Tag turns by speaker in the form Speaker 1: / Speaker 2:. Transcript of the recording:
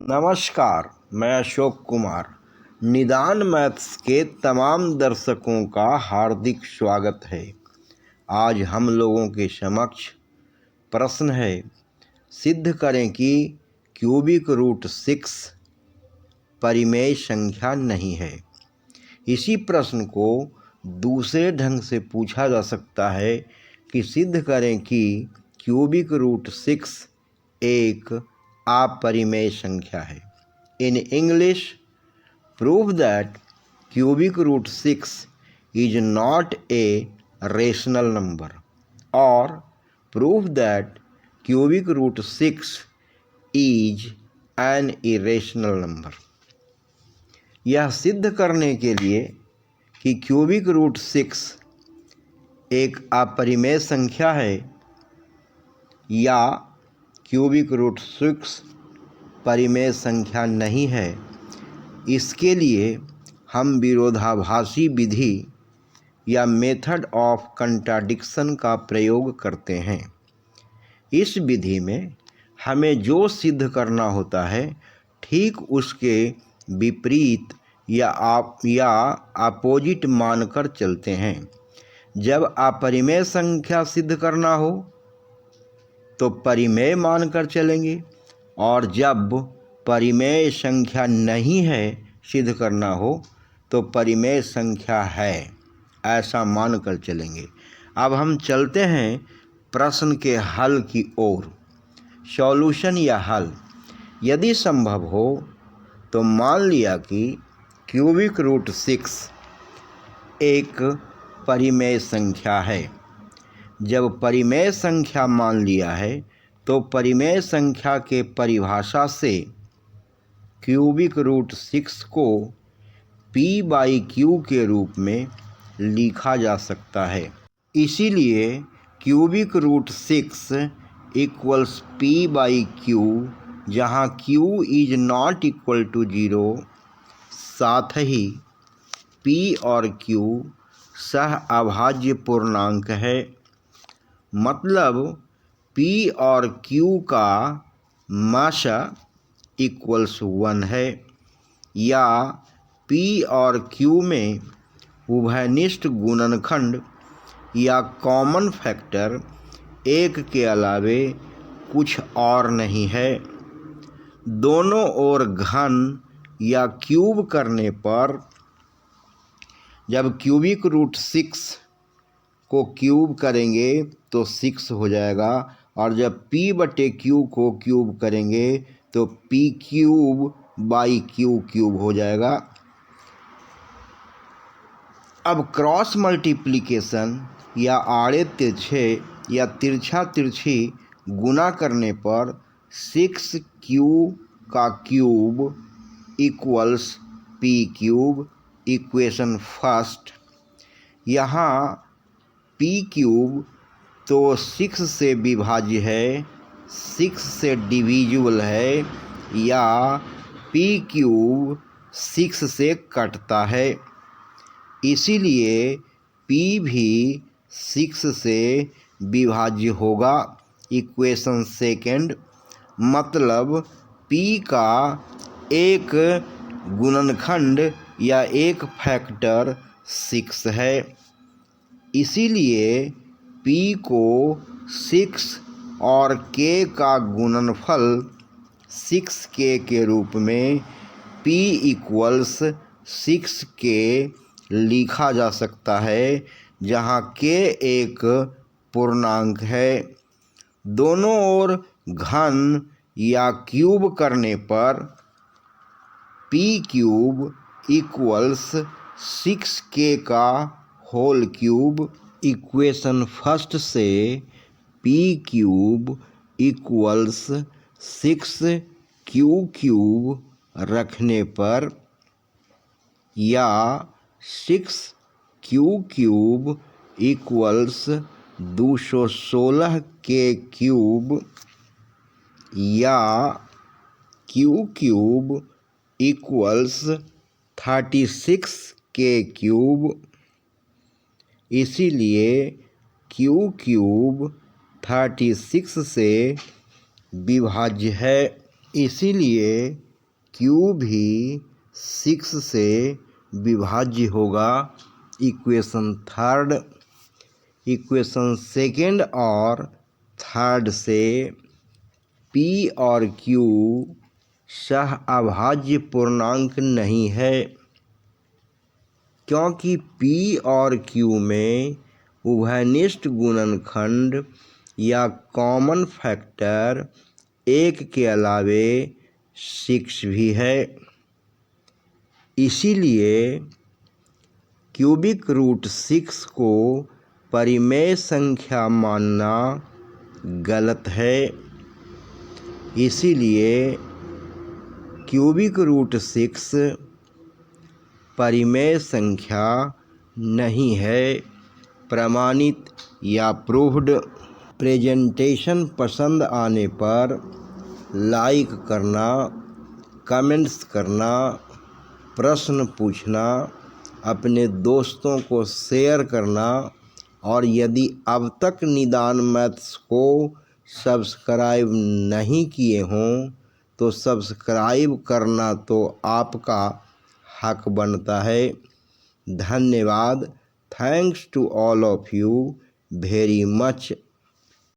Speaker 1: नमस्कार, मैं अशोक कुमार। निदान मैथ्स के तमाम दर्शकों का हार्दिक स्वागत है। आज हम लोगों के समक्ष प्रश्न है, सिद्ध करें कि क्यूबिक रूट 6 परिमेय संख्या नहीं है। इसी प्रश्न को दूसरे ढंग से पूछा जा सकता है कि सिद्ध करें कि क्यूबिक रूट 6 एक अपरिमेय संख्या है। In English, prove that cubic root 6 is not a rational number, or prove that cubic root 6 is an irrational number. यह सिद्ध करने के लिए कि क्यूबिक रूट 6 एक अपरिमेय संख्या है या क्यूबिक रूट 6 परिमेय संख्या नहीं है, इसके लिए हम विरोधाभासी विधि या मेथड ऑफ कंट्राडिक्शन का प्रयोग करते हैं। इस विधि में हमें जो सिद्ध करना होता है ठीक उसके विपरीत या अपोजिट मानकर चलते हैं। जब अपरिमेय संख्या सिद्ध करना हो तो परिमेय मानकर चलेंगे, और जब परिमेय संख्या नहीं है सिद्ध करना हो तो परिमेय संख्या है ऐसा मानकर चलेंगे। अब हम चलते हैं प्रश्न के हल की ओर। सॉल्यूशन या हल, यदि संभव हो तो मान लिया कि क्यूबिक रूट 6 एक परिमेय संख्या है। जब परिमेय संख्या मान लिया है तो परिमेय संख्या के परिभाषा से क्यूबिक रूट 6 को p/q के रूप में लिखा जा सकता है। इसीलिए क्यूबिक रूट 6 इक्वल्स p/q, जहाँ q is not equal to 0। साथ ही p और q सह अभाज्य पूर्णांक है, मतलब p और q का माशा इक्वल्स 1 है, या p और q में उभयनिष्ठ गुणनखंड या कॉमन फैक्टर 1 के अलावे कुछ और नहीं है। दोनों ओर घन या क्यूब करने पर, जब क्यूबिक रूट 6 को क्यूब करेंगे तो 6 हो जाएगा, और जब p/q को क्यूब करेंगे तो p³/q³ हो जाएगा। अब क्रॉस मल्टीप्लिकेशन या आड़े तिरछे या तिरछा तिरछी गुना करने पर 6q का cube equals p³, equation first. यहाँ p³ तो 6 से विभाज्य है, 6 से डिविजिबल है, या p³ 6 से कटता है, इसीलिए p भी 6 से विभाज्य होगा। इक्वेशन सेकेंड, मतलब p का एक गुणनखंड या एक फैक्टर 6 है, इसीलिए p को 6 और k का गुणनफल 6k के रूप में p इक्वल्स 6k लिखा जा सकता है, जहाँ k एक पूर्णांक है। दोनों ओर घन या क्यूब करने पर p³ इक्वल्स 6k का होल क्यूब। इक्वेशन फर्स्ट से p³ इक्वल्स 6q³ रखने पर, या 6q³ इक्वल्स 216k³, या q³ इक्वल्स 36k³, इसीलिए q³ 36 से विभाज्य है, इसीलिए क्यू भी 6 से विभाज्य होगा। इक्वेशन थर्ड, इक्वेशन सेकेंड और थर्ड से पी और क्यू सह अभाज्य पूर्णांक नहीं है, क्योंकि पी और क्यू में उभयनिष्ठ गुणनखंड या कॉमन फैक्टर 1 के अलावे 6 भी है। इसीलिए क्यूबिक रूट 6 को परिमेय संख्या मानना गलत है। इसीलिए क्यूबिक रूट 6 परिमेय संख्या नहीं है। प्रमाणित या प्रूव्ड। प्रेजेंटेशन पसंद आने पर लाइक करना, कमेंट्स करना, प्रश्न पूछना, अपने दोस्तों को शेयर करना और यदि अब तक निदान मैथ्स को सब्सक्राइब नहीं किए हों तो सब्सक्राइब करना तो आपका हक बनता है। धन्यवाद। Thanks to all of you very much.